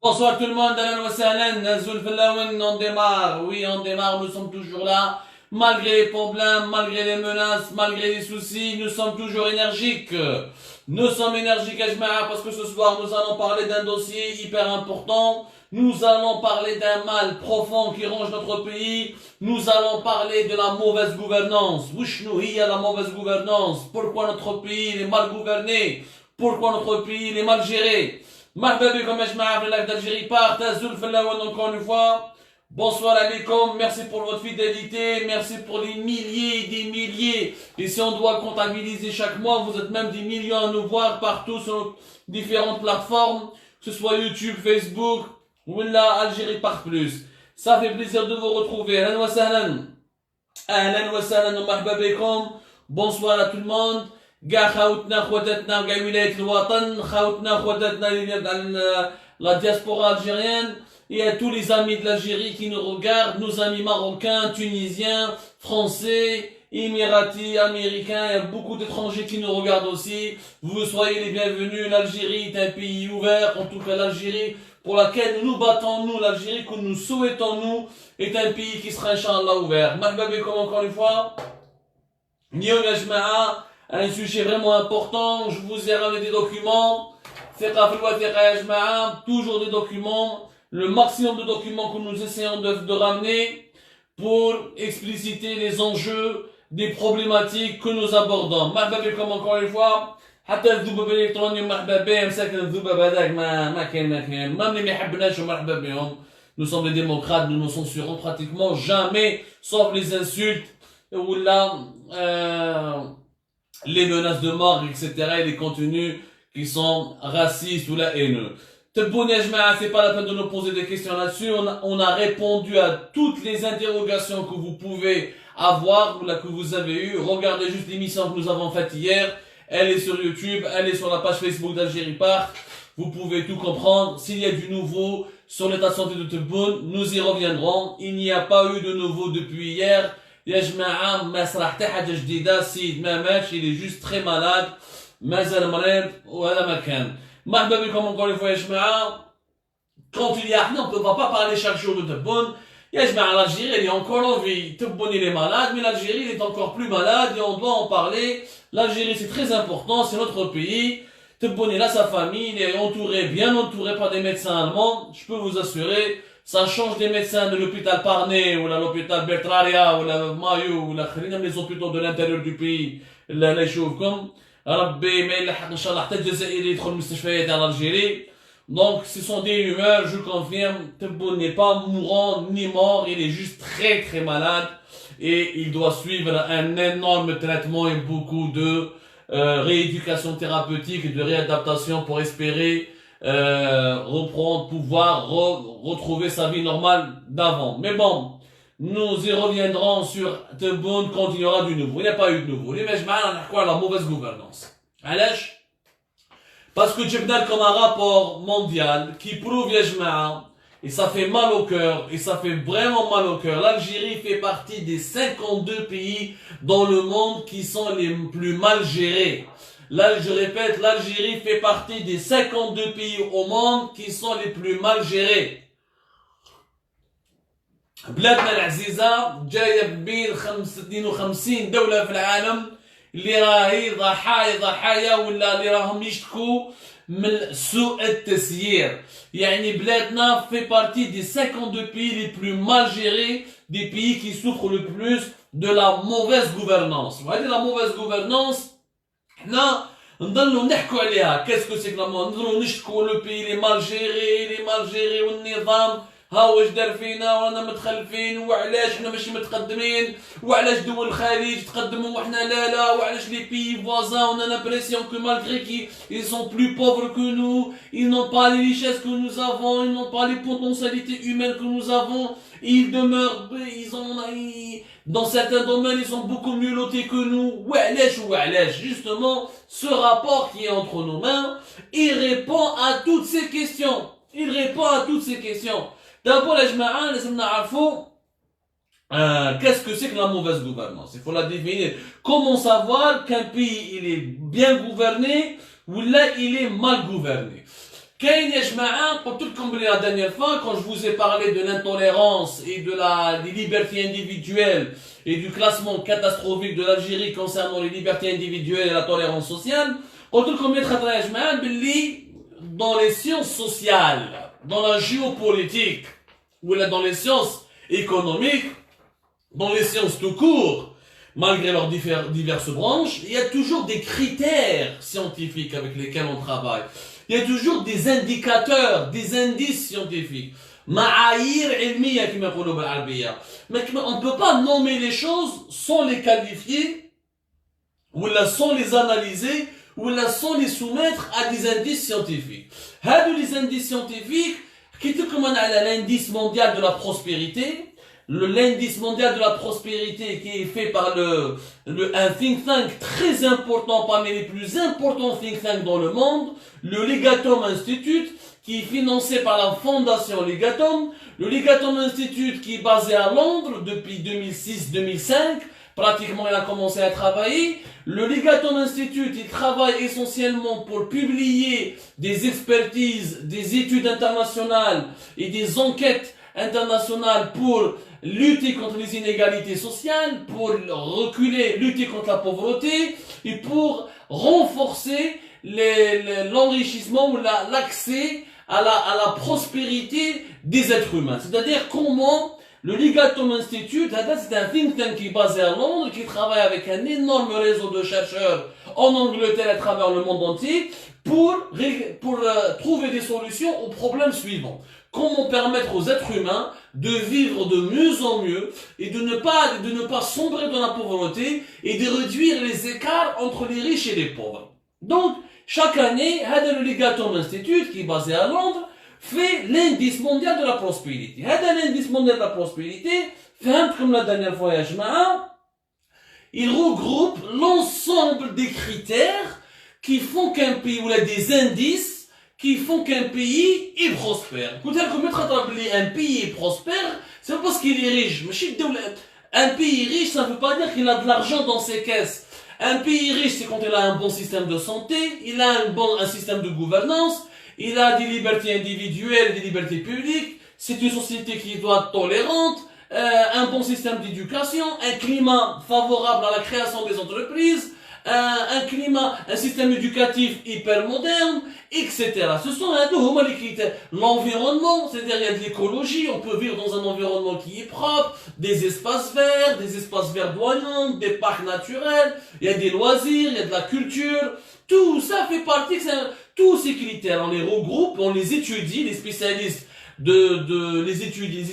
Bonsoir tout le monde, Alan Wassahlan, Nazoul Fellaouen, on démarre, oui on démarre, nous sommes toujours là, malgré les problèmes, malgré les menaces, malgré les soucis, nous sommes toujours énergiques. Nous sommes énergiques Ajma'a parce que ce soir nous allons parler d'un dossier hyper important, nous allons parler d'un mal profond qui ronge notre pays, nous allons parler de la mauvaise gouvernance. Wishnou a la mauvaise gouvernance, pourquoi notre pays est mal gouverné, pourquoi notre pays est mal géré. مرحبا بكم يا جماعة في اللايف d'Algérie Part, Azul Fellaouen encore une fois. Bonsoir alaikum, merci pour votre fidélité, merci pour les milliers et des milliers. Et si on doit comptabiliser chaque mois, vous êtes même des millions à nous voir partout sur différentes plateformes, que ce soit YouTube, Facebook, ou là Algérie Part Plus. Ça fait plaisir de vous retrouver. Ahlan wa sahlan. Ahlan wa sahlan wa marhaba bikoum. Bonsoir à tout le monde. كاع خاوتنا خواتاتنا كاع ولاية الوطن خاوتنا خواتاتنا la diaspora algérienne et à tous les amis de l'Algérie qui nous regardent, nos amis marocains, tunisiens, français, émiratis, américains, il y a beaucoup d'étrangers qui nous regardent aussi. Vous soyez les bienvenus, l'Algérie est un pays ouvert, en tout cas l'Algérie pour laquelle nous battons, nous, l'Algérie que nous souhaitons, nous, est un pays qui sera Inch'Allah ouvert. Marhaba bikoum encore une fois. Niyom ya jma'a. Un sujet vraiment important, je vous ai ramené des documents, toujours des documents, le maximum de documents que nous essayons de ramener pour expliciter les enjeux des problématiques que nous abordons. مرحبا بكم encore une fois. حتى الذباب الالكتروني مرحبا به مساكن الذباب هذاك ما كاين ما اللي ما يحبناش ومرحبا بهم. Nous sommes les démocrates, nous ne censurons pratiquement jamais, sauf les insultes ou là les menaces de mort, etc. et les contenus qui sont racistes ou la haineux. C'est pas la peine de nous poser des questions là-dessus. On a répondu à toutes les interrogations que vous pouvez avoir ou là que vous avez eues. Regardez juste l'émission que nous avons faite hier. Elle est sur YouTube, elle est sur la page Facebook d'Algérie Part. Vous pouvez tout comprendre. S'il y a du nouveau sur l'état de santé de Tebboune, nous y reviendrons. Il n'y a pas eu de nouveau depuis hier. يا جماعة ما صرا حتى حاجة جديدة السيد ما ماتش il est juste très malade مازال مريض وهذا ما كان مرحبا بكم encore une fois يا جماعة quand il y a on ne peut pas parler chaque jour de Tebboune يا جماعة l'Algérie elle est encore en vie Tebboune il est malade mais l'Algérie il est encore plus malade et on doit en parler l'Algérie c'est très important c'est notre pays Tebboune il a sa famille il est entouré bien entouré par des médecins allemands je peux vous assurer ça change des médecins de l'hôpital Parnay ou l'hôpital Bertraria ou la Mayo ou les hôpitaux de l'intérieur du pays اللي يشوفكم ربي ما يلحق ان شاء الله حتى الجزائري يدخل المستشفيات en Algérie donc ce sont des rumeurs je confirme Tebboune n'est pas mourant ni mort il est juste très très malade et il doit suivre un énorme traitement et beaucoup de rééducation thérapeutique et de réadaptation pour espérer reprendre, pouvoir retrouver sa vie normale d'avant. Mais bon, nous y reviendrons sur Tebboune quand il y aura du nouveau. Il n'y a pas eu de nouveau. Les mejma'an, on a quoi la mauvaise gouvernance. Allèche? Parce que Jebnal comme un rapport mondial qui prouve, ya jma'a, et ça fait mal au cœur, et ça fait vraiment mal au cœur. L'Algérie fait partie des 52 pays dans le monde qui sont les plus mal gérés. Là, je répète, l'Algérie fait partie des 52 pays au monde qui sont les plus mal gérés. بلادنا العزيزة جاية بين 52 دولة في العالم اللي راهي ضحايا ولا اللي راهم يشتكوا من سوء التسيير. يعني بلادنا fait partie des 52 pays les plus mal gérés, des pays qui souffrent le plus de la mauvaise gouvernance. Vous voyez la mauvaise gouvernance حنا نضلوا نحكوا عليها كاسكو سي كلامون نضلوا نشكوا لو بي لي مال جيري والنظام ها واش دار فينا ورانا متخلفين وعلاش حنا ماشي متقدمين وعلاش دول الخليج تقدموا وحنا لا وعلاش لي بي فوازان on a l'impression que malgré qu'ils sont plus pauvres que nous ils n'ont pas les richesses que nous avons ils n'ont pas les potentialités humaines que nous avons ils demeurent dans certains domaines, ils sont beaucoup mieux lotés que nous. Oua'lèche. Justement, ce rapport qui est entre nos mains, il répond à toutes ces questions. D'abord, les jma'a, les na'arfou, qu'est-ce que c'est que la mauvaise gouvernance? Il faut la définir. Comment savoir qu'un pays, il est bien gouverné, ou là, il est mal gouverné? كاين يا جماعة قلت لكم بلي la dernière fois quand je vous ai parlé de l'intolérance et des libertés individuelles et du classement catastrophique de l'Algérie concernant les libertés individuelles et la tolérance sociale قلت لكم يا خاطر يا جماعة بلي dans les sciences sociales dans la géopolitique ou là dans les sciences économiques dans les sciences tout court malgré leurs diverses branches il y a toujours des critères scientifiques avec lesquels on travaille. Il y a toujours des indicateurs, des indices scientifiques. معايير علمية كما يقولوا بالعربية. Mais on ne peut pas nommer les choses sans les qualifier, ou sans les analyser, ou sans les soumettre à des indices scientifiques. هادو les indices scientifiques, كي تكون على l'indice mondial de la prospérité, l'indice mondial de la prospérité qui est fait par un think tank très important, parmi les plus importants think tanks dans le monde, le Legatum Institute, qui est financé par la fondation Legatum. Le Legatum Institute qui est basé à Londres depuis 2006-2005, pratiquement il a commencé à travailler. Le Legatum Institute, il travaille essentiellement pour publier des expertises, des études internationales et des enquêtes internationales pour lutter contre les inégalités sociales, pour lutter contre la pauvreté et pour renforcer l'enrichissement ou l'accès à la prospérité des êtres humains. C'est-à-dire comment le Legatum Institute, c'est un think tank qui est basé à Londres, qui travaille avec un énorme réseau de chercheurs en Angleterre et à travers le monde entier pour trouver des solutions aux problèmes suivants. Comment permettre aux êtres humains de vivre de mieux en mieux et de ne pas sombrer dans la pauvreté et de réduire les écarts entre les riches et les pauvres. Donc, chaque année, le Legatum Institute, qui est basé à Londres, fait l'indice mondial de la prospérité. L'indice mondial de la prospérité, comme la dernière fois, il regroupe l'ensemble des critères qui font qu'un pays, ou des indices qui font qu'un pays est prospère. Un pays est prospère, c'est pas parce qu'il est riche. Un pays riche, ça ne veut pas dire qu'il a de l'argent dans ses caisses. Un pays riche, c'est quand il a un bon système de santé, il a un système de gouvernance, il a des libertés individuelles, des libertés publiques, c'est une société qui doit être tolérante, un bon système d'éducation, un climat favorable à la création des entreprises, un système éducatif hyper moderne, etc. Ce sont les critères. L'environnement, c'est-à-dire il y a de l'écologie, on peut vivre dans un environnement qui est propre, des espaces verdoyants, des parcs naturels, il y a des loisirs, il y a de la culture, tout ça fait partie, tous ces critères, on les regroupe, on les étudie, les spécialistes les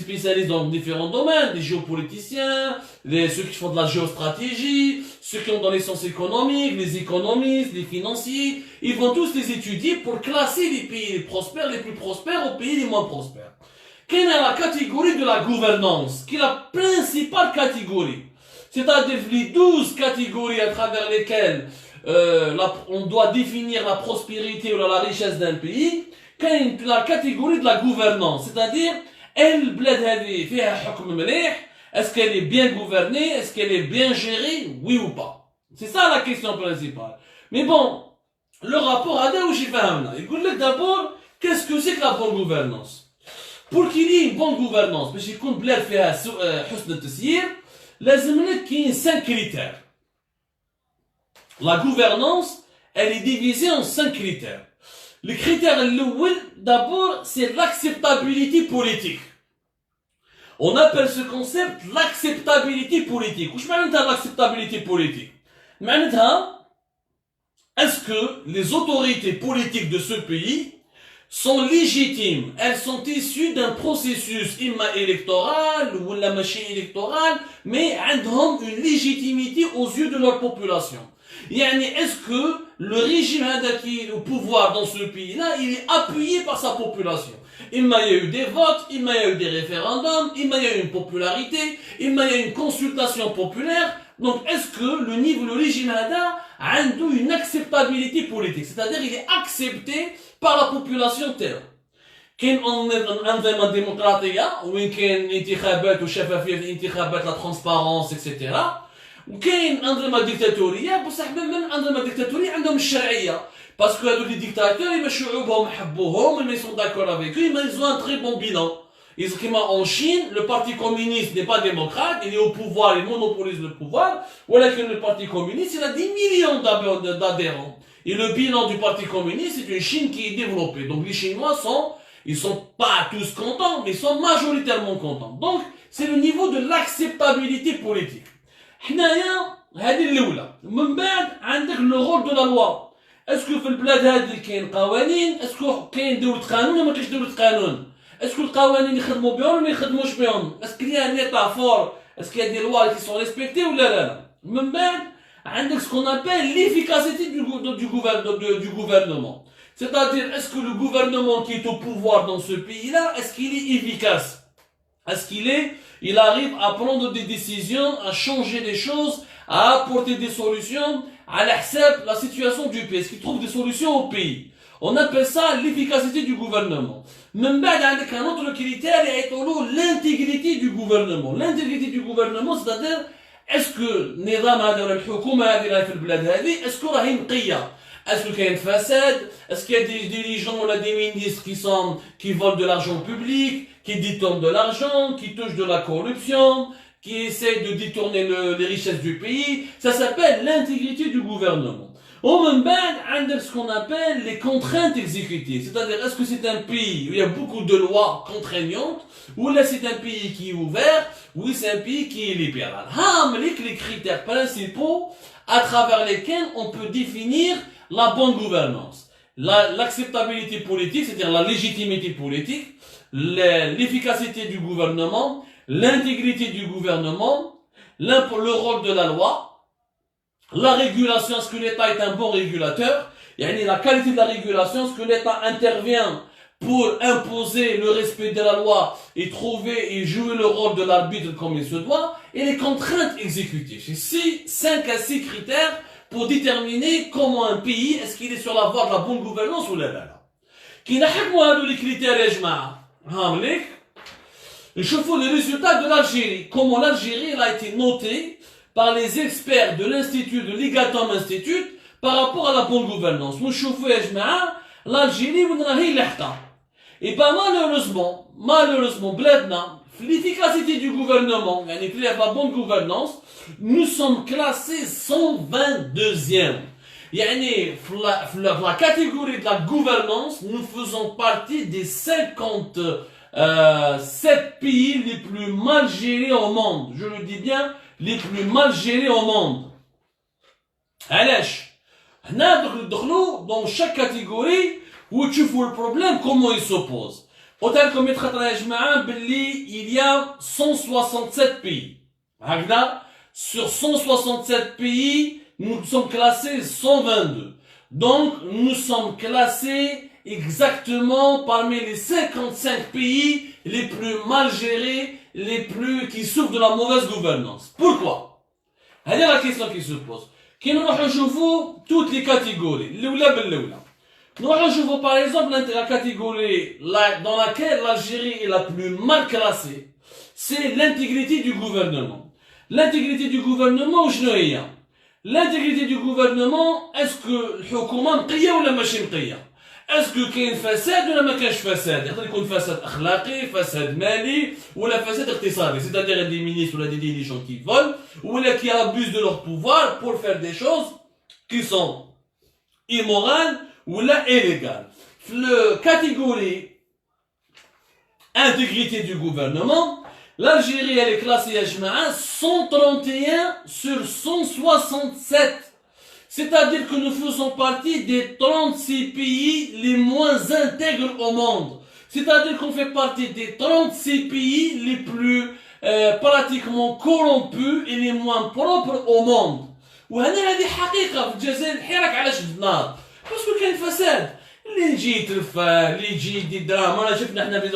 spécialistes dans différents domaines, les géopoliticiens, ceux qui font de la géostratégie, ceux qui ont dans les sciences économiques, les économistes, les financiers, ils vont tous les étudier pour classer les pays prospères, les plus prospères aux pays les moins prospères. Quelle est la catégorie de la gouvernance, qui est la principale catégorie, c'est-à-dire les 12 catégories à travers lesquelles on doit définir la prospérité ou la richesse d'un pays. La catégorie de la gouvernance, c'est-à-dire, est-ce qu'elle est bien gouvernée, est-ce qu'elle est bien gérée, oui ou pas? C'est ça la question principale. Mais bon, le rapport a il dit d'abord, qu'est-ce que c'est que la bonne gouvernance? Pour qu'il y ait une bonne gouvernance, parce qu'il compte بلاد فيها حسن التسيير, لازم qu'il y ait 5 critères. La gouvernance, elle est divisée en 5 critères. Le critère d'abord, c'est l'acceptabilité politique. On appelle ce concept l'acceptabilité politique. Qu'est-ce que c'est l'acceptabilité politique? Est-ce que les autorités politiques de ce pays sont légitimes? Elles sont issues d'un processus électoral ou la machine électorale, mais elles ont une légitimité aux yeux de leur population. Est-ce que le régime au pouvoir dans ce pays-là, il est appuyé par sa population? Il y a eu des votes, il y a eu des référendums, il y a eu une popularité, il y a eu une consultation populaire. Donc, est-ce que le régime a une acceptabilité politique? C'est-à-dire, il est accepté par la population terre. كاين أنظمة ديمقراطية وين كاين انتخابات وشفافية في الانتخابات لا ترانسبارونس اكسيتيرا وكاين أنظمة ديكتاتورية بصح من أنظمة ديكتاتورية عندهم الشرعية Parce que les dictateurs, ils sont d'accord avec eux, mais ils ont un très bon bilan. En Chine, le parti communiste n'est pas démocrate, il est au pouvoir, il monopolise le pouvoir, alors que le parti communiste, il a 10 millions d'adhérents. Et le bilan du parti communiste, c'est une Chine qui est développée. Donc les Chinois ils sont pas tous contents, mais ils sont majoritairement contents. Donc, c'est le niveau de l'acceptabilité politique. حنايا هذه الاولى من بعد عندك لو رول دو لا لوا اسكو في البلاد هذه كاين قوانين اسكو كاين دولة قانون ولا ما كاينش دولة قانون اسكو القوانين يخدموا بهم ولا ما يخدموش بهم اسكو ليا ان ايطا فور اسكو دي لوا كي سون ريسبكتي ولا لا من بعد عندك سكون ابل ليفيكاسيتي du gouvernement. C'est-à-dire, est-ce que le gouvernement qui est au pouvoir dans ce pays-là, est-ce qu'il est efficace? Est-ce il arrive à prendre des décisions, à changer des choses, à apporter des solutions à la situation du pays? Est-ce qu'il trouve des solutions au pays? On appelle ça l'efficacité du gouvernement. Même avec un autre critère, l'intégrité du gouvernement. L'intégrité du gouvernement, c'est-à-dire, est-ce que نظام هذا الحكومة هذه في البلاد هذه est-ce que راهي نقية؟ Est-ce qu'il y a une façade? Est-ce qu'il y a des dirigeants ou des ministres qui volent de l'argent public, qui détournent de l'argent, qui touchent de la corruption, qui essaient de détourner les richesses du pays? Ça s'appelle l'intégrité du gouvernement. Au même temps, ce qu'on appelle les contraintes exécutives. C'est-à-dire, est-ce que c'est un pays où il y a beaucoup de lois contraignantes, ou là c'est un pays qui est ouvert, ou c'est un pays qui est libéral? Les critères principaux à travers lesquels on peut définir la bonne gouvernance, l'acceptabilité politique, c'est-à-dire la légitimité politique, l'efficacité du gouvernement, l'intégrité du gouvernement, le rôle de la loi, la régulation, est-ce que l'État est un bon régulateur, la qualité de la régulation, est-ce que l'État intervient pour imposer le respect de la loi et trouver et jouer le rôle de l'arbitre comme il se doit, et les contraintes exécutives. C'est 5 à 6 critères pour déterminer comment un pays, est-ce qu'il est sur la voie de la bonne gouvernance ou la. Qui نحكموا هذو les critères يا جماعة. هامليك. نشوفوا les résultats de l'Algérie. Comment l'Algérie a été notée par les experts de l'Institut de l'Igatom Institute par rapport à la bonne gouvernance. نشوفوا يا جماعة l'Algérie وين راهي لاحقة. Et pas malheureusement, بلادنا l'efficacité du gouvernement, la bonne gouvernance, nous sommes classés 122e. La catégorie de la gouvernance, nous faisons partie des 57 pays les plus mal gérés au monde. Je le dis bien, les plus mal gérés au monde. علاش؟ هنا ندخلوا dans chaque catégorie où tu vois le problème, comment il s'oppose. Autant que mettre à il y a 167 pays. Sur 167 pays, nous sommes classés 122. Donc, nous sommes classés exactement parmi les 55 pays les plus mal gérés, qui souffrent de la mauvaise gouvernance. Pourquoi? C'est la question qui se pose. Qui nous rejoue toutes les catégories. Nous rejoignons par exemple la catégorie dans laquelle l'Algérie est la plus mal classée. C'est l'intégrité du gouvernement. L'intégrité du gouvernement, l'intégrité du gouvernement, est-ce que الحكومة نقية ولا ماشي نقية؟ Est-ce que كاين فساد ولا ما كاينش فساد؟ يقدر يكون فساد أخلاقي، فساد مالي ولا فساد اقتصادي. C'est-à-dire des ministres ou des dirigeants qui volent ou qui abusent de leur pouvoir pour faire des choses qui sont immorales ou là illégal. La catégorie intégrité du gouvernement, l'Algérie elle est classée à 131 sur 167. C'est-à-dire que nous faisons partie des 36 pays les moins intègres au monde. C'est-à-dire qu'on fait partie des 36 pays les plus pratiquement corrompus et les moins propres au monde. وهنا هذه حقيقة في الجزائر الحراك علاش في النار؟ باسكو كاين فساد اللي يجي يترفه اللي يجي يدي دراهم انا شفنا احنا في je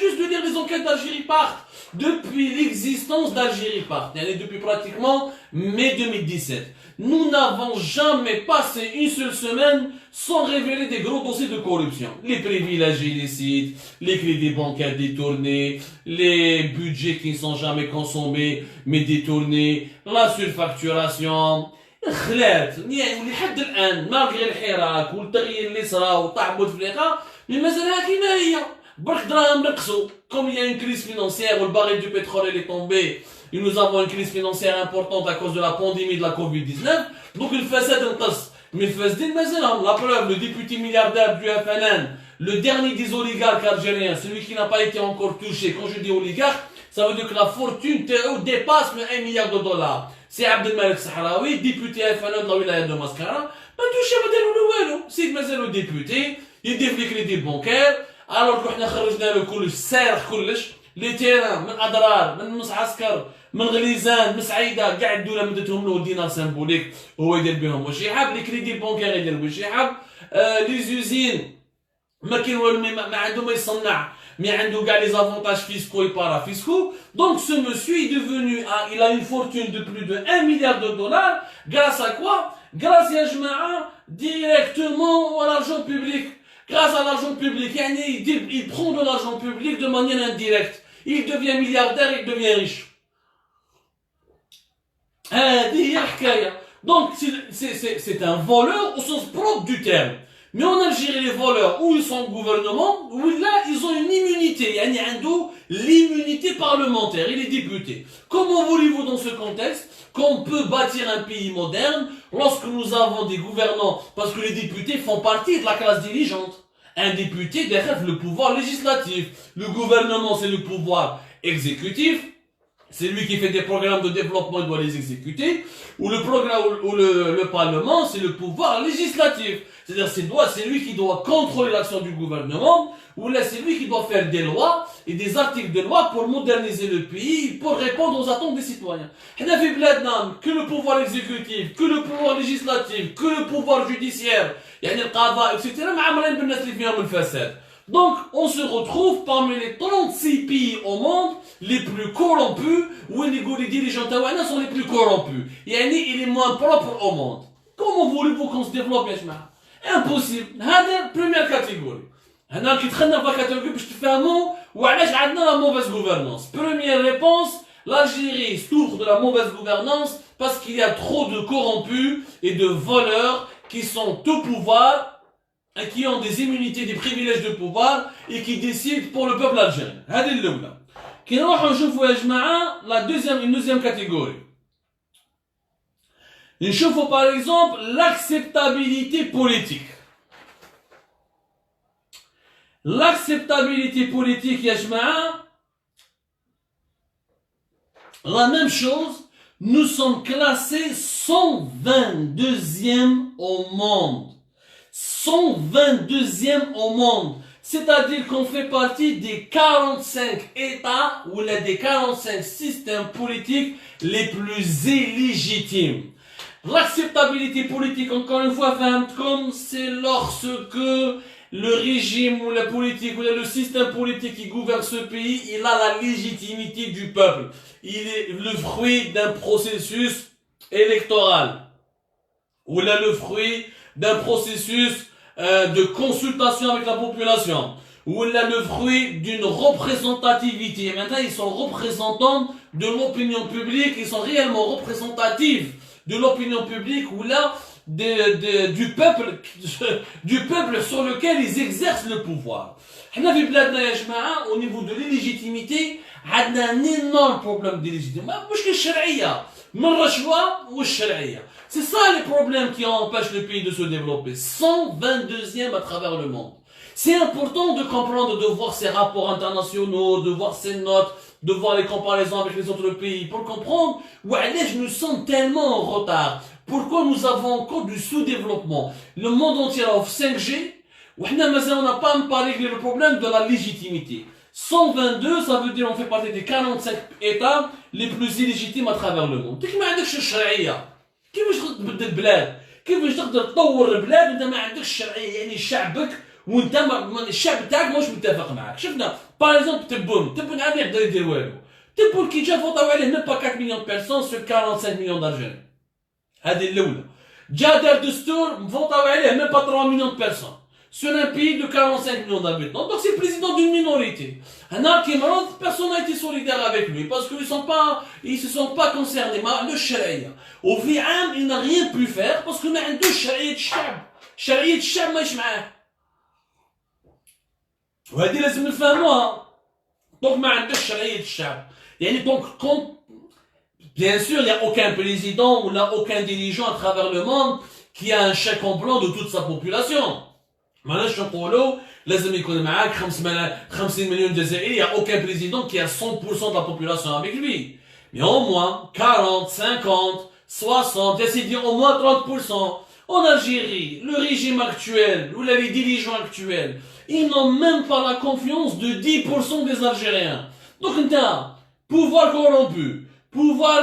juste de dire les enquêtes d'Algérie partent depuis l'existence d'Algérie partent depuis pratiquement mai 2017 nous n'avons jamais passé une seule semaine sans révéler des gros dossiers de corruption. Les privilèges illicites, les crédits bancaires détournés, les budgets qui ne sont jamais consommés mais détournés, la surfacturation. خلات يعني ولحد الان مالغري الحراك والتغيير اللي صرا وطاح بوتفليقه مي مازالها كيما هي برك دراهم نقصوا كوم il y a une crise financière où le baril du pétrole est tombé et nous avons une crise financière importante à cause de la pandémie de la Covid-19 donc الفساد نقص mais الفاسدين مازالهم la preuve le député milliardaire du FLN le dernier des oligarques algériens celui qui n'a pas été encore touché quand je dis oligarque ça veut dire que la fortune dépasse le 1 milliard de dollars سي عبد الملك الصحراوي ديبوتي FLN de la wilaya de Mascara ما توشي ما داروا له والو سيد مازالو ديبوتي يدير في لي كريدي بونكير الوغ كو حنا خرجنا له كلش سارح كلش لي تيران من اضرار من مس عسكر من غليزان من سعيده كاع الدوله مدتهم له دينار سامبوليك هو يدير بهم واش يحب لي كريدي بونكير يدير واش يحب لي زوزين ما كاين والو ما عنده ما يصنع mais عنده كاع les avantages fiscaux et parafiscaux donc ce monsieur est devenu il a une fortune de plus de 1 milliard de dollars grâce à quoi grâce يا جماعه directement à l'argent public grâce à l'argent public يعني il prend de l'argent public de manière indirecte il devient milliardaire il devient riche هذه هي الحكايه donc c'est un voleur au sens propre du terme. Mais en Algérie, les voleurs, où ils sont au gouvernement, où là, ils ont une immunité. Il y a l'immunité parlementaire, il est député. Comment voulez-vous dans ce contexte qu'on peut bâtir un pays moderne lorsque nous avons des gouvernants, parce que les députés font partie de la classe dirigeante. Un député derrière le pouvoir législatif. Le gouvernement, c'est le pouvoir exécutif. C'est lui qui fait des programmes de développement, il doit les exécuter. Ou le programme, ou le Parlement, c'est le pouvoir législatif. C'est-à-dire, c'est lui qui doit contrôler l'action du gouvernement, ou là, c'est lui qui doit faire des lois et des articles de loi pour moderniser le pays, pour répondre aux attentes des citoyens. Que le pouvoir exécutif, que le pouvoir législatif, que le pouvoir judiciaire, etc. Donc, on se retrouve parmi les 36 pays au monde les plus corrompus, où les dirigeants sont les plus corrompus. Il est moins propre au monde. Comment voulez-vous qu'on se développe, Yashma? Impossible. C'est la première catégorie. هنا كي دخلنا في الكاتيجوري باش تفهموا وعلاش عندنا la mauvaise gouvernance. Première réponse, l'Algérie souffre de la mauvaise gouvernance parce qu'il y a trop de corrompus et de voleurs qui sont au pouvoir et qui ont des immunités, des privilèges de pouvoir et qui décident pour le peuple algérien. هذه الأولى. كي نروحوا نشوفوا يا جماعة une deuxième catégorie. نشوفوا par exemple l'acceptabilité politique. L'acceptabilité politique, ya jma'a, la même chose, nous sommes classés 122e au monde. 122e au monde. C'est-à-dire qu'on fait partie des 45 États ou des 45 systèmes politiques les plus illégitimes. L'acceptabilité politique, encore une fois, comme c'est lorsque le régime ou la politique ou le système politique qui gouverne ce pays, il a la légitimité du peuple. Il est le fruit d'un processus électoral. Ou là le fruit d'un processus de consultation avec la population. Ou là le fruit d'une représentativité. Et maintenant ils sont représentants de l'opinion publique, ils sont réellement représentatifs de l'opinion publique. Ou là du peuple sur lequel ils exercent le pouvoir. Au niveau de l'illégitimité, on a un énorme problème d'illégitimité. C'est ça les problèmes qui empêchent le pays de se développer. 122e à travers le monde. C'est important de comprendre, de voir ces rapports internationaux, de voir ces notes, de voir les comparaisons avec les autres pays, pour comprendre où nous sommes tellement en retard. Pourquoi nous avons encore du sous-développement? Le monde entier offre 5G, on n'a pas réglé le problème de la légitimité. 122, ça veut dire on fait partie des 45 États les plus illégitimes à travers le monde. كيف ما عندكش الشرعية؟ كيفاش تبدل البلاد؟ كيفاش تقدر تطور البلاد وانت ما عندكش الشرعية؟ يعني شعبك وانت الشعب تاعك ماهوش متفق معك. شفنا باغ اكزومبل تبون عاد يقدر يدير والو. تبون كي جا فوطاو عليه ميم با 4 مليون بيرسون sur 45 مليون d'Algériens. هذه الأولى. جا دار دستور فوطاو عليه ميم با 3 مليون بيرسون. sur un pays de 45 millions d'habitants. Donc c'est le président d'une minorité. Un Al-Kimran, personne n'a été solidaire avec lui parce qu'ils se sont pas concernés. Mais le Sharia, au Vi'am, il n'a rien pu faire parce que a deux Sharia de Shab. Sharia de Shab, ما يشمعه. وهذه لازم نفهموها. Donc ما عندوش شرعية الشعب. يعني donc bien sûr, il n'y a aucun président ou aucun dirigeant à travers le monde qui a un chèque en blanc de toute sa population. Maintenant, je نقولوا لازم يكون معاك 50 millions de جزائري, il n'y a aucun président qui a 100% de la population avec lui. Mais au moins 40, 50, 60, j'essaie de dire au moins 30%. En Algérie, le régime actuel, ou les dirigeants actuels, ils n'ont même pas la confiance de 10% des Algériens. Donc, pouvoir corrompu, pouvoir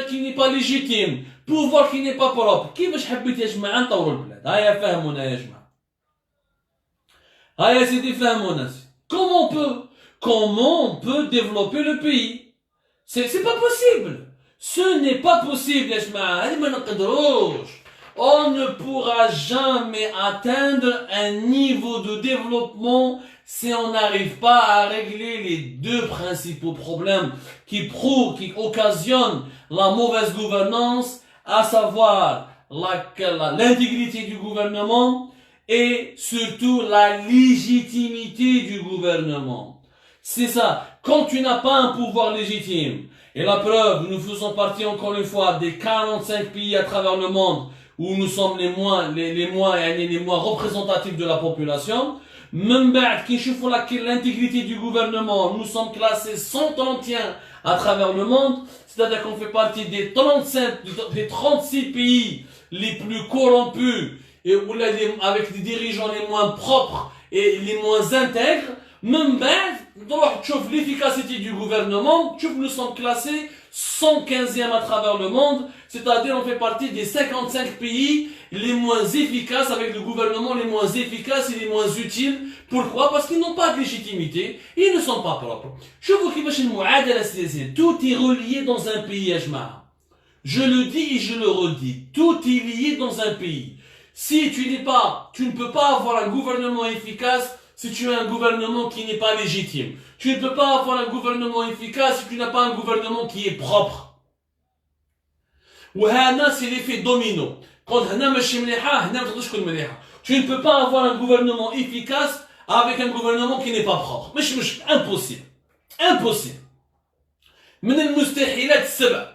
qui n'est pas légitime, pouvoir qui n'est pas propre. كيفاش حبيت يا جماعة نطوروا البلاد؟ هيا فهمونا يا جماعة. هيا سيدي فهمونا. Comment on peut développer le pays? C'est pas possible. Ce n'est pas possible يا جماعة. هذه ما نقدروش. On ne pourra jamais atteindre un niveau de développement si on n'arrive pas à régler les deux principaux problèmes qui occasionnent la mauvaise gouvernance, à savoir l'intégrité du gouvernement et surtout la légitimité du gouvernement. C'est ça. Quand tu n'as pas un pouvoir légitime, et la preuve, nous faisons partie encore une fois des 45 pays à travers le monde où nous sommes les moins représentatifs de la population. Même qui chauffons l'intégrité du gouvernement, nous sommes classés 131 à travers le monde, c'est-à-dire qu'on fait partie des 36 pays les plus corrompus et avec des dirigeants les moins propres et les moins intègres. Même l'efficacité du gouvernement, nous sommes classés 115e à travers le monde, c'est-à-dire on fait partie des 55 pays les moins efficaces, avec le gouvernement les moins efficaces et les moins utiles. Pourquoi? Parce qu'ils n'ont pas de légitimité, ils ne sont pas propres. Tout est relié dans un pays, je le dis et je le redis, tout est lié dans un pays. Si tu ne peux pas avoir un gouvernement efficace si tu as un gouvernement qui n'est pas légitime. Tu ne peux pas avoir un gouvernement efficace si tu n'as pas un gouvernement qui est propre. وهذا c'est l'effet domino. Quand هنا ماشي مليحة, هنا ما تقدرش تكون مليحة. Tu ne peux pas avoir un gouvernement efficace avec un gouvernement qui n'est pas propre. مش impossible. Impossible. من المستحيلات السبع.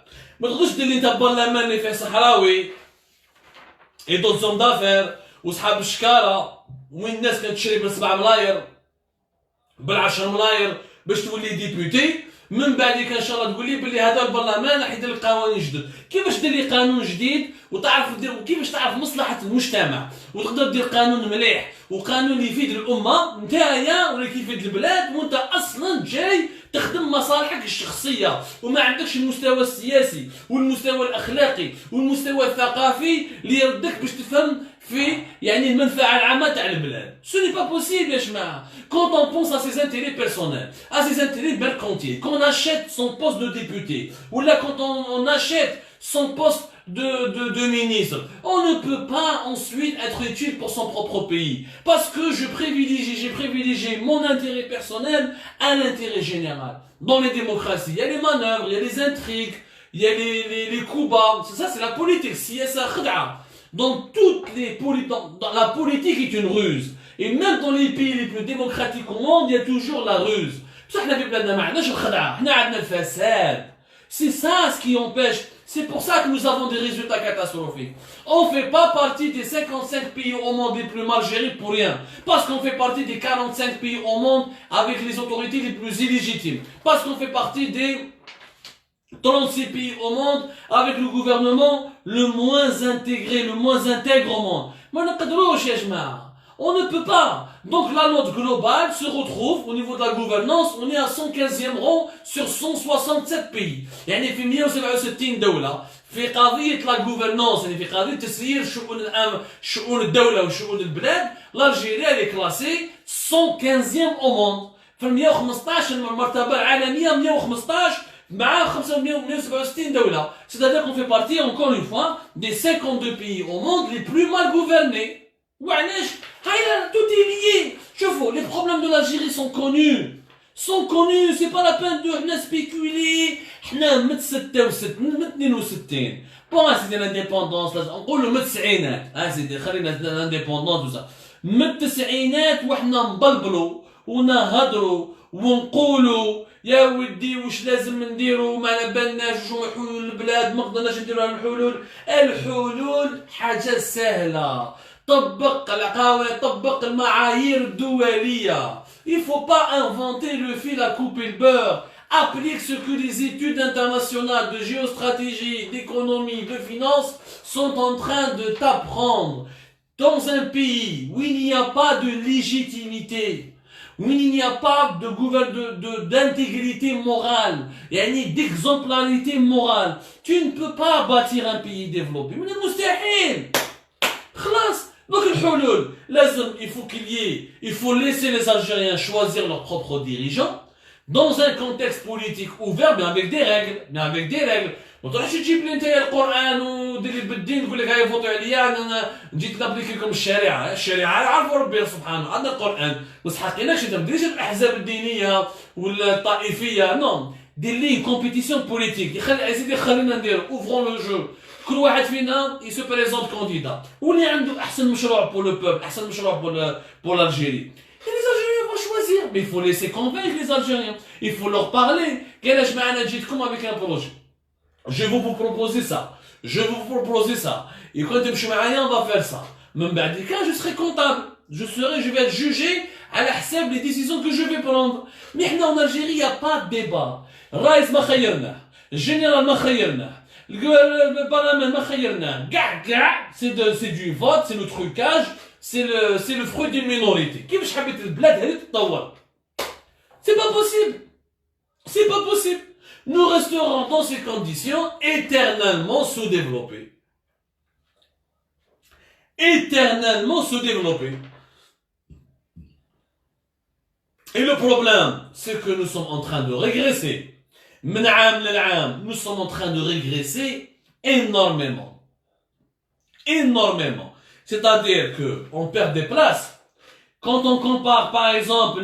ما تقدرش دير لي انت برلمان اللي فيه صحراوي et d'autres hommes d'affaires وصحاب الشكارة وين الناس كانت تشري بال7 ملاير بال10 ملاير باش تولي ديبوتي. من بعد ان شاء الله تقول لي بلي هذا البرلمان راح يدير قوانين جدد. كيفاش دير لي قانون جديد وتعرف دير وكيفاش تعرف مصلحه المجتمع وتقدر دير قانون مليح وقانون يفيد الامه نتايا ولا كيفيد البلاد وانت اصلا جاي تخدم مصالحك الشخصيه وما عندكش المستوى السياسي والمستوى الاخلاقي والمستوى الثقافي اللي يردك باش تفهم في يعني المنفعه العامه تاع البلاد. Ce n'est pas possible يا جماعه. Quand on pense à ses intérêts personnels, à ses intérêts mercantiles, qu'on achète son poste de député ou là quand on achète son poste de ministre, on ne peut pas ensuite être utile pour son propre pays parce que j'ai privilégié mon intérêt personnel à l'intérêt général. Dans les démocraties, il y a les manœuvres, il y a les intrigues, il y a les coups bas. Ça c'est la politique. Dans la politique est une ruse. Et même dans les pays les plus démocratiques au monde, il y a toujours la ruse. C'est ça ce qui empêche. C'est pour ça que nous avons des résultats catastrophiques. On ne fait pas partie des 55 pays au monde les plus mal gérés pour rien. Parce qu'on fait partie des 45 pays au monde avec les autorités les plus illégitimes. Parce qu'on fait partie des 36 pays au monde avec le gouvernement le moins intégré, le moins intègre au monde. On ne peut pas. Donc la note globale se retrouve au niveau de la gouvernance, on est à 115e rang sur 167 pays. يعني في 167 دولة في قضية la gouvernance يعني في قضية تسيير شؤون الدولة وشؤون البلاد. l'Algérie elle est classée 115e au monde. في 115 المرتبة العالمية 115 مع 567 دولة. C'est-à-dire qu'on fait partie encore une fois des 52 pays au monde les plus mal gouvernés. وعلاش Tout est lié. Je vois, les problèmes de l'Algérie sont connus. C'est pas la peine de spéculer. حنا من 66 من 62 بون سيدي لانديبوندونس نقولوا من التسعينات سيدي خلينا لانديبوندونس وزا من التسعينات وحنا نبلبلوا ونهضروا ونقولوا يا ودي واش لازم نديروا ما على بالناش شنو حلول البلاد ما قدرناش نديروا الحلول حاجه سهله طبق القوانين طبق المعايير الدوليه. Il faut pas inventer le fil à couper le beurre. Applique ce que les études internationales de géostratégie, d'économie, de finance sont en train de t'apprendre. Dans un pays où il n'y a pas de légitimité, où il n'y a pas d'intégrité morale, et d'exemplarité morale, tu ne peux pas bâtir un pays développé. Mais c'est مستحيل. خلاص. Donc il faut laisser les Algériens choisir leurs propres dirigeants dans un contexte politique ouvert, mais avec des règles. ما تروحش تجيب لي انت القران ودير لي بالدين تقول لك هاي فوتو عليا انا نجيك نابليكيكم الشريعه يعرفوا ربي سبحانه عندنا القران ما تحققناش انت ما ديريش الاحزاب الدينيه ولا الطائفيه نو دير لي كومبيتيسيون بوليتيك خلينا ندير اوفرون لو جو كل واحد فينا يسو بريزونت كانديدا واللي عنده احسن مشروع بور لو بوبل احسن مشروع بور l'Algérie. Et les Algériens vont choisir, mais il faut laisser convaincre les Algériens, il faut leur parler. كيلاش معنا جيتكم avec un projet. Je vais vous proposer ça. Et quand تمشوا معايا on va faire ça. من بعد كان je serai comptable. Je vais être jugé على حساب les décisions que je vais prendre. Mais احنا en Algérie il y a pas de débat. الرئيس ما خيرناه. الجنرال ما خيرناه. Le parlement ما خيرناه. كاع c'est du vote, c'est le trucage. C'est le fruit d'une minorité. كيفاش حبيت البلاد هذه تتطور؟ C'est pas possible. Nous resterons dans ces conditions éternellement sous-développés. Et le problème, c'est que nous sommes en train de régresser. Nous sommes en train de régresser énormément. C'est-à-dire qu'on perd des places. Quand on compare, par exemple,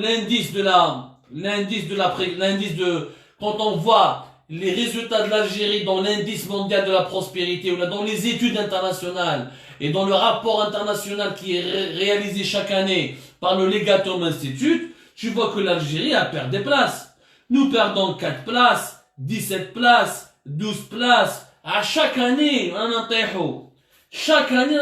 quand on voit les résultats de l'Algérie dans l'indice mondial de la prospérité ou là dans les études internationales et dans le rapport international qui est réalisé chaque année par le Legatum Institute, tu vois que l'Algérie a perdu des places. Nous perdons 4 places, 17 places, 12 places. À chaque année, Chaque année,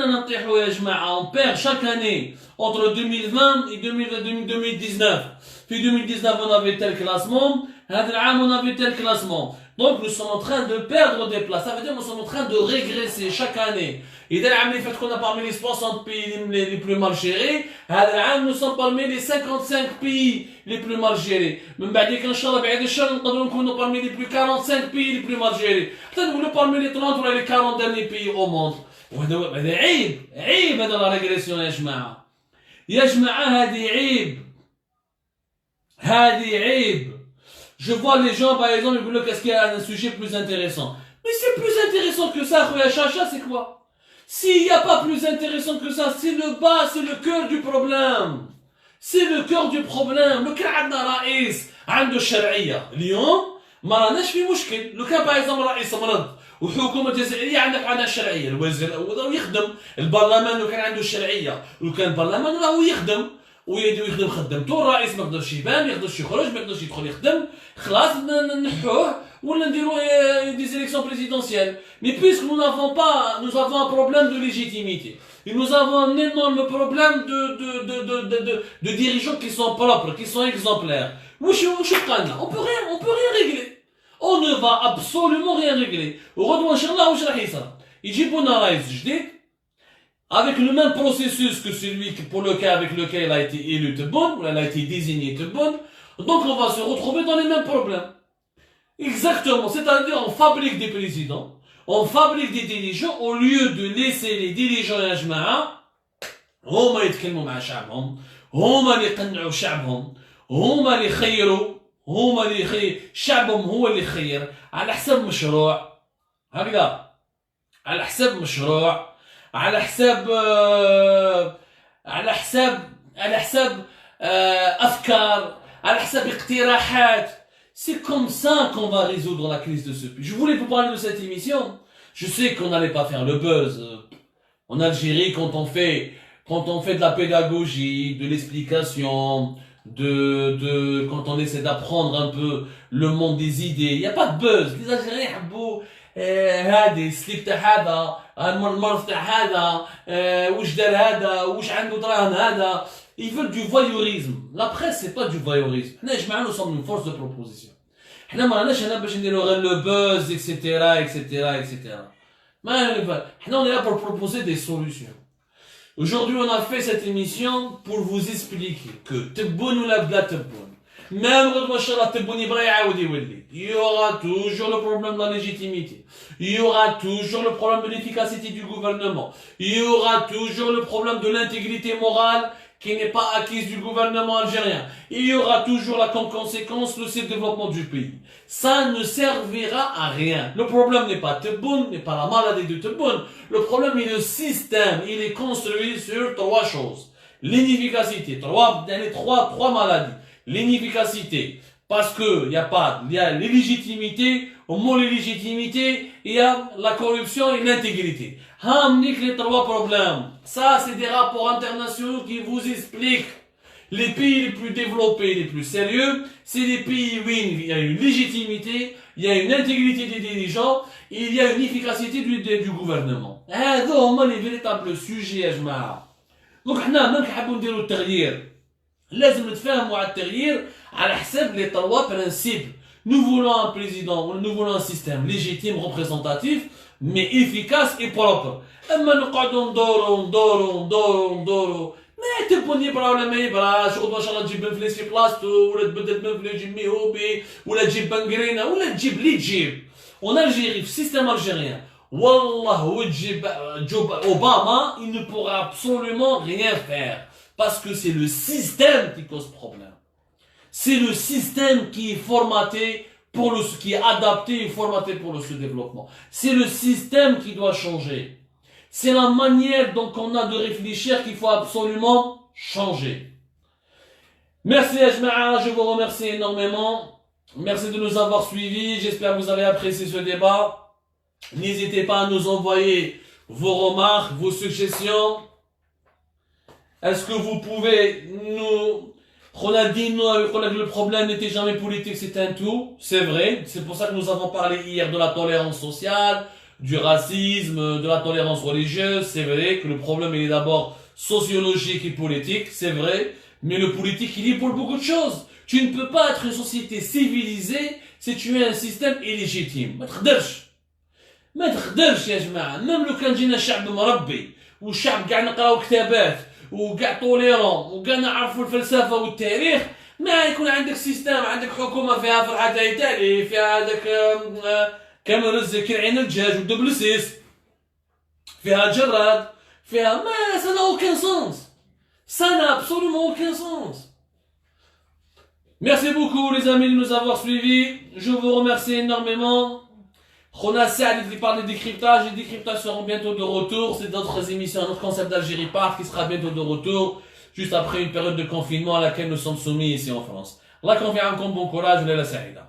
on perd chaque année entre 2020 et 2019. Puis 2019, on avait tel classement. On avait tel classement. Donc, nous sommes en train de perdre des places. Ça veut dire que nous sommes en train de régresser chaque année. Et dès le fait qu'on a parmi les 60 pays les plus mal gérés, nous sommes parmi les 55 pays les plus mal gérés. Même nous parmi les plus 45 pays les plus mal gérés. Peut-être nous parmi les 30 ou les 40 derniers pays au monde. هذا عيب هذا لا ريغريسيون يا جماعه هذه عيب. Je vois les gens par exemple ils disent qu'est-ce qu'il y a un sujet plus intéressant. Mais c'est plus intéressant que ça, Khoya Chacha, c'est quoi? S'il n'y a pas plus intéressant que ça, c'est le bas, c'est le cœur du problème. C'est le cœur du problème. لو كان عندنا رئيس عنده الشرعيه اليوم ما راناش في مشكل. لو كان باغ اكزومبل رئيس مرض وحكومه جزائريه عندها الشرعيه الوزير راهو يخدم البرلمان لو كان عنده الشرعيه لو كان البرلمان راهو يخدم ويخدم خدمته الرئيس ما يقدرش يبان ما يقدرش يخرج ما يقدرش يدخل يخدم خلاص نحوه ولا نديروا des élections présidentielles. Mais puisque nous avons un problème de légitimité et nous avons un énorme problème de dirigeants qui sont propres qui sont exemplaires. On peut rien régler. On ne va absolument rien régler. غدوة إن شاء الله واش راح يصرى يجيبوا لنا رئيس جديد avec le même processus que celui pour lequel il a été élu Tebboune ou il a été désigné Tebboune. Donc on va se retrouver dans les mêmes problèmes. Exactement, c'est-à-dire on fabrique des présidents, on fabrique des dirigeants au lieu de laisser les dirigeants يا جماعة هما يتكلموا مع شعبهم هما اللي يقنعوا شعبهم هما اللي يخيروا هما اللي يخير شعبهم هو اللي يخير على حساب مشروع هكذا على حساب مشروع على حساب على حساب أفكار على حساب اقتراحات. C'est comme ça qu'on va résoudre la crise de ce pays. Je voulais vous parler de cette émission. Je sais qu'on n'allait pas faire le buzz. En Algérie, quand on fait de la pédagogie, de l'explication, quand on essaie d'apprendre un peu le monde des idées, il n'y a pas de buzz. Les Algériens حبوا هذه السليب تاع هذا المرض تاع هذا واش دار هذا واش عنده دراهم هذا. Ils veulent du voyeurisme. La presse, c'est pas du voyeurisme. Nous sommes une force de proposition. Nous le buzz, etc., etc., etc. On est là pour proposer des solutions. Aujourd'hui, on a fait cette émission pour vous expliquer que Tebboune ou la Bla Tebboune, même il y aura toujours le problème de la légitimité. Il y aura toujours le problème de l'efficacité du gouvernement. Il y aura toujours le problème de l'intégrité morale qui n'est pas acquise du gouvernement algérien. Il y aura toujours la conséquence le développement du pays. Ça ne servira à rien. Le problème n'est pas Tebboune, n'est pas la maladie de Tebboune. Le problème est le système. Il est construit sur trois choses. L'inefficacité. Trois maladies. L'inefficacité. Parce que il y a l'illégitimité. Au mot l'illégitimité, il y a la corruption et l'intégrité. Les trois problèmes. Ça, c'est des rapports internationaux qui vous expliquent. Les pays les plus développés, les plus sérieux, c'est les pays où il y a une légitimité, il y a une intégrité des dirigeants, et il y a une efficacité du gouvernement. هذو les véritables sujets يا جماعة. Donc احنا ما نحبوا نديروا التغيير. لازم نتفاهموا على التغيير على حساب les trois principes. Nous voulons un président, nous voulons un système légitime, représentatif, mais efficace et propre. اما نقعدوا ندوروا ما تبوني برا ولا ما يبرا شغل ان شاء الله تجيب الفليس في بلاصتو ولا تبدل بنفلي تجيب ميهوبي ولا تجيب بنغرينا ولا تجيب اللي تجيب. En Algérie, في السيستم algérien, والله وتجيب Obama, il ne pourra absolument rien faire parce que c'est le système qui cause problème. C'est le système qui est formaté qui est adapté et formaté pour le sous-développement. C'est le système qui doit changer. C'est la manière dont on a de réfléchir qu'il faut absolument changer. Merci Ajma'a, je vous remercie énormément. Merci de nous avoir suivis. J'espère que vous avez apprécié ce débat. N'hésitez pas à nous envoyer vos remarques, vos suggestions. Est-ce que vous pouvez nous... Ronaldinho, le problème n'était jamais politique, c'est un tout. C'est vrai. C'est pour ça que nous avons parlé hier de la tolérance sociale, du racisme, de la tolérance religieuse. C'est vrai que le problème est d'abord sociologique et politique. C'est vrai. Mais le politique, il est pour beaucoup de choses. Tu ne peux pas être une société civilisée si tu as un système illégitime. ما تقدرش يا جماعة. Même لو كان جينا شعب مربي والشعب قاعد نقراو كتابات وقاع طوليرون وقاع نعرفوا الفلسفة والتاريخ ما يكون عندك سيستم عندك حكومة فيها فرحة ايطالي فيها هذاك كامل الزكي عين الدجاج والدبلسيس فيها جراد فيها ما ça n'a aucun sens. Ça n'a absolument aucun sens. Merci beaucoup les amis de nous avoir suivis. Je vous remercie énormément. Rona Saad qui parle de décryptage. Les décryptages seront bientôt de retour. C'est d'autres émissions, un autre concept d'Algérie Park qui sera bientôt de retour, juste après une période de confinement à laquelle nous sommes soumis ici en France. Allah confie encore bon courage, Léla Saïda.